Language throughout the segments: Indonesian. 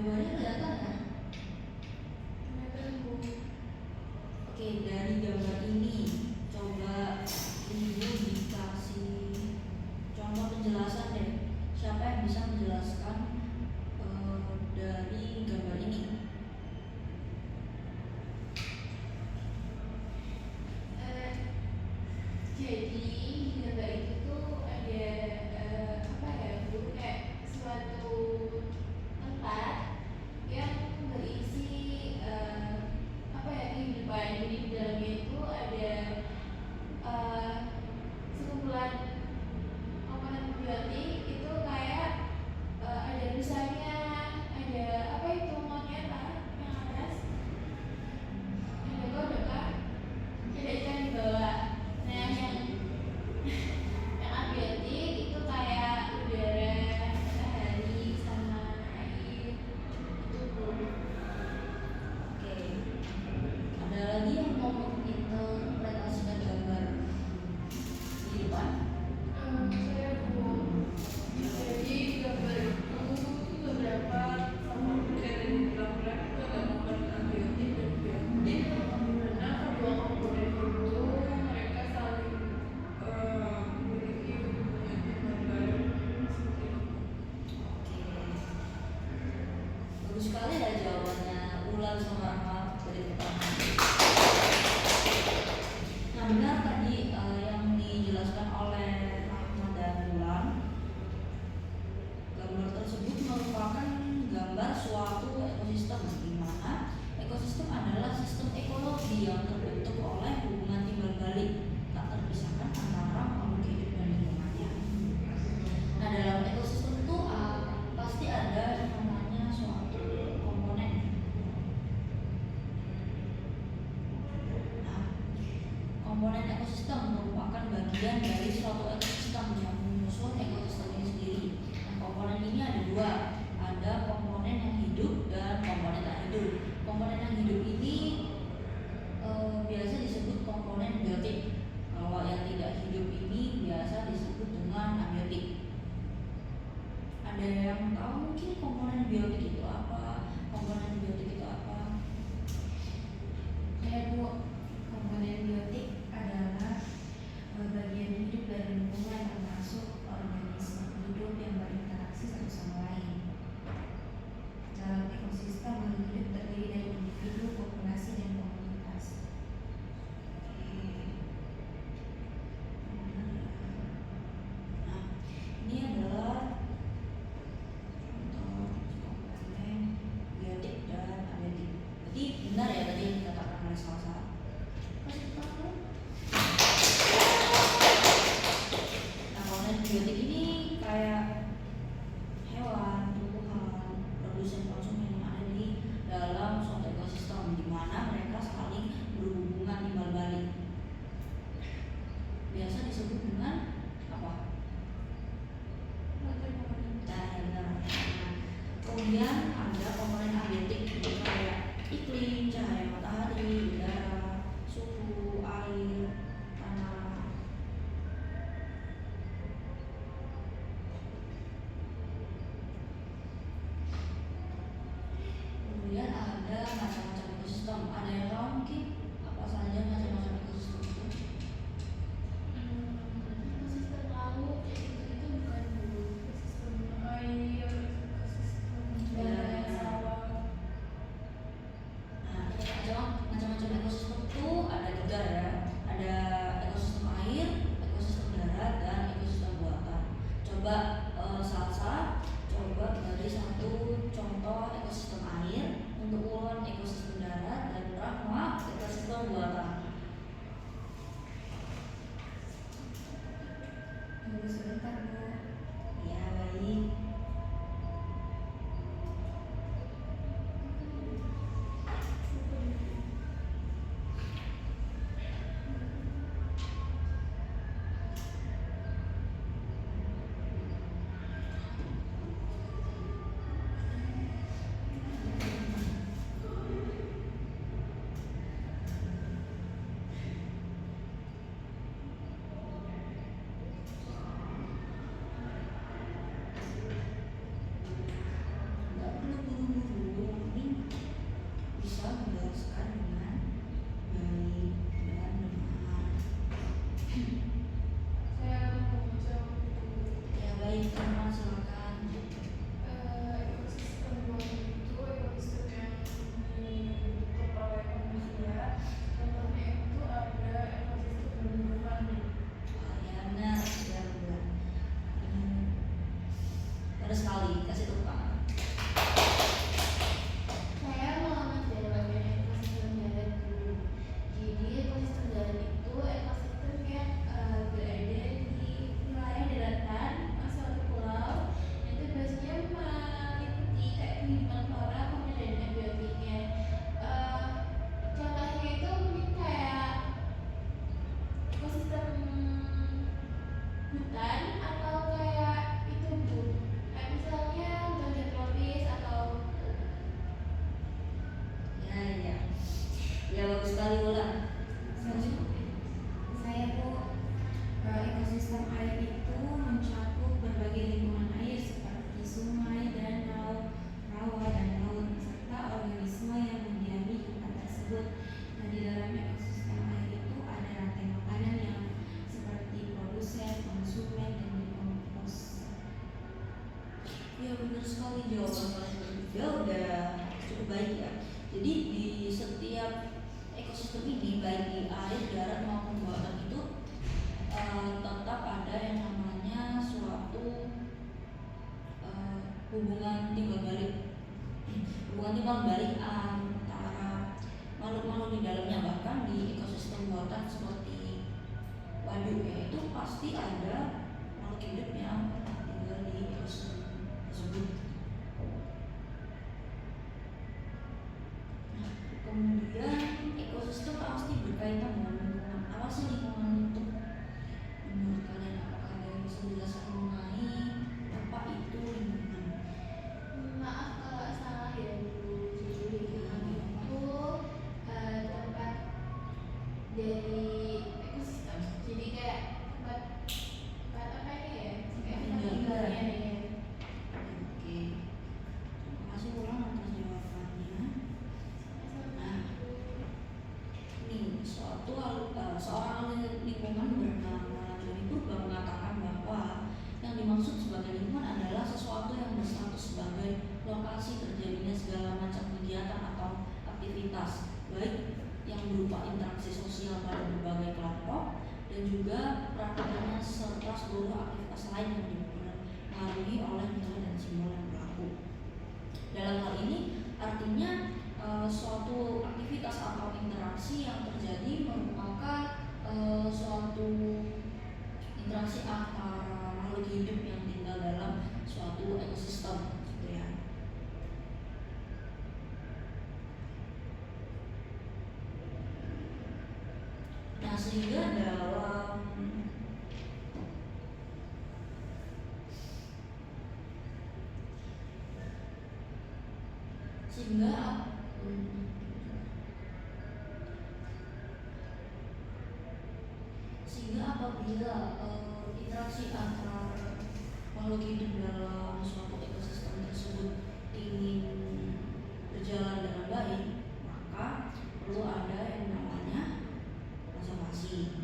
Gambarnya kelihatan kan? Kelihatan, Bu. Oke, dari gambar ini coba Ibu dikasih contoh penjelasan deh. Siapa yang bisa menjelaskan dari gambar ini? Jadi di gambar itu tuh ada apa ya, Bu? Kayak suatu tempat yang berisi apa ya, kehidupan. Jadi di dalamnya itu ada sekumpulan komponen biotik itu kayak ada rusanya, ada apa itu monyet yang atas, ada kodok kan, ada ikan di bawah. Nah yang abiotik itu kayak udara, matahari, sama air itu, Bu. Oke, ada lagi yang mau menginterpretasikan gambar di depan? Saya, Bu. Jadi gambar itu beberapa sama kayak yang dibilang itu ada komponen abiotik dan biotik. Karena kedua komponen itu mereka saling memiliki hubungan yang baik seperti itu. Oke, bagus sekali ya jawabannya Ulan sama Rahma dari pertama. Nah, benar tadi yang dijelaskan oleh Rahma dan Ulan. Gambar tersebut merupakan gambar suatu ekosistem, di mana ekosistem adalah sistem ekologi yang terbentuk oleh hubungan timbal balik tak terpisahkan antara makhluk hidup dan lingkungannya. Nah, dalam ekosistem itu pasti ada yang namanya suatu komponen. Nah, komponen ekosistem merupakan bagian dari suatu ekosistem yang menyusun ekosistem ini sendiri. Nah, komponen ini ada dua, ada komponen yang hidup dan komponen tak hidup. Komponen yang hidup ini biasa disebut komponen biotik. Kalau yang tidak hidup ini biasa disebut dengan abiotik. Ada yang tahu mungkin komponen biotik itu apa? Komponen biotik itu apa? Ya, Bu. Komponen biotik adalah bagian hidup dari lingkungan, termasuk organisme hidup yang berinteraksi satu sama lain. sekali Wulan. Saya Bu, ekosistem air itu mencakup berbagai lingkungan air seperti sungai, danau, rawa, dan laut serta organisme yang mendiami tempat tersebut. Nah, di dalam ekosistem air itu ada rantai makanan yang seperti produsen, konsumen, dan dekompos. Ya benar sekali, jawaban kalian bertiga udah cukup baik ya. Jadi di setiap ekosistem ini baik di air, darat maupun bawah itu tetap ada yang namanya suatu hubungan timbal balik antara makhluk-makhluk di dalamnya. Bahkan di ekosistem buatan seperti waduk ya, itu pasti ada makhluk hidup yang tinggal di ekosistem tersebut. Nah, kemudian ekosistem pasti berkaitan dengan lingkungan. Apa sih lingkungan itu? Menurut kalian, apakah ada yang bisa dijelaskan mengenai apa itu lingkungan? Maaf kalau salah ya Bu. Jadi lingkungan itu tempat dari ekosistem. Jadi kayak tempat apa ini ya? Kayak tempat tinggalnya ya. Oke, terima kasih ulang atas jawabannya. Nah, ini seorang ahli lingkungan bernama Johnny Purba mengatakan bahwa yang dimaksud sebagai lingkungan adalah sesuatu yang berstatus sebagai lokasi terjadinya segala macam kegiatan atau aktivitas, baik yang berupa interaksi sosial pada berbagai kelompok dan juga praktikanya serta seluruh aktivitas lain yang dipengaruhi oleh nilai dan simbol yang berlaku. Dalam hal ini artinya suatu aktivitas atau interaksi yang terjadi merupakan suatu interaksi antara makhluk hidup yang tinggal dalam suatu ekosistem, gitu ya. Nah, sehingga apabila interaksi antara makhluk hidup dalam suatu ekosistem tersebut ingin berjalan dengan baik, maka perlu ada yang namanya konservasi.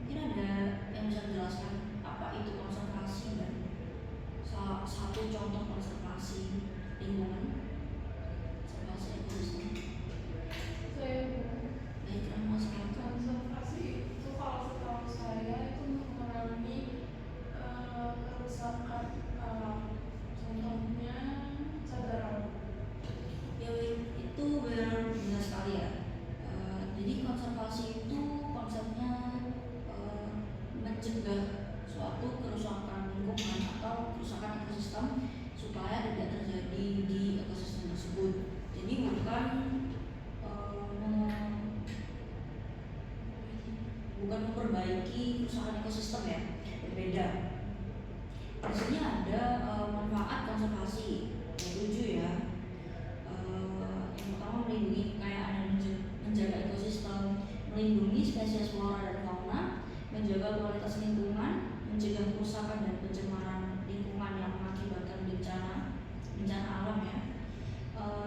Mungkin ada yang bisa menjelaskan apa itu konservasi dan satu contoh konservasi lingkungan, konservasi ekosistem. Saya Baiklah Mas Kaka. konservasi itu kalau setahu saya itu mengurangi kerusakan alam. Contohnya cagar alam. Ya itu benar sekali ya. Jadi konservasi itu konsepnya mencegah suatu kerusakan lingkungan atau kerusakan ekosistem supaya tidak terjadi di ekosistem tersebut. Jadi bukan memperbaiki kerusakan ekosistem ya, berbeda. Di sini ada manfaat konservasi, ada 7 ya. Yang pertama melindungi kekayaan dan menjaga ekosistem, melindungi spesies flora dan fauna, menjaga kualitas lingkungan, mencegah kerusakan dan pencemaran lingkungan yang mengakibatkan bencana alam ya.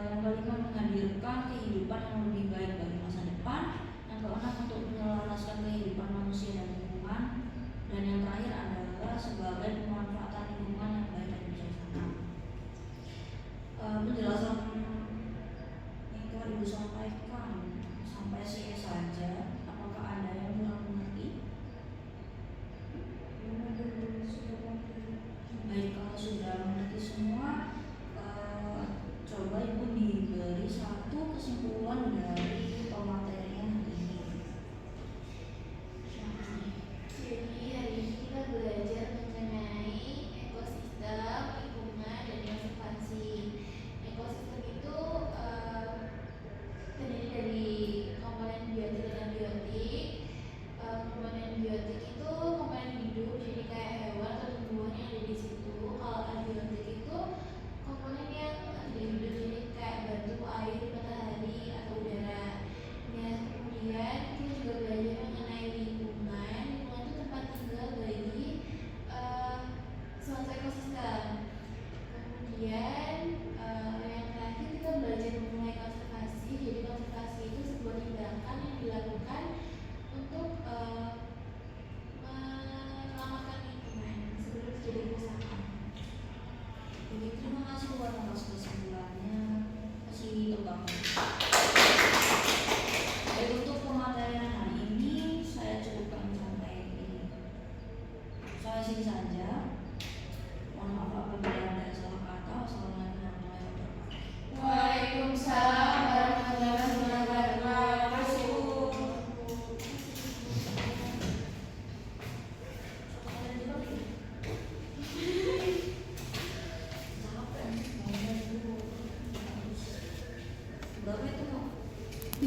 Yang kelima menghadirkan kehidupan yang lebih baik bagi masa depan. Yang keenam untuk menyelaraskan kehidupan manusia dan lingkungan. Dan yang terakhir adalah sebagai pemanfaatan lingkungan yang baik dan bijaksana. Penjelasan yang telah Ibu sampaikan sampai sini saja. Apakah ada yang kurang mengerti? Baik, kalau sudah mengerti semua, coba Ibu diberi satu kesimpulan dari pematerian hari ini. Jadi hari ini kita belajar mengenai ekosistem, lingkungan, dan konservasi. Ekosistem itu terdiri dari komponen biotik dan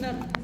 Bentar.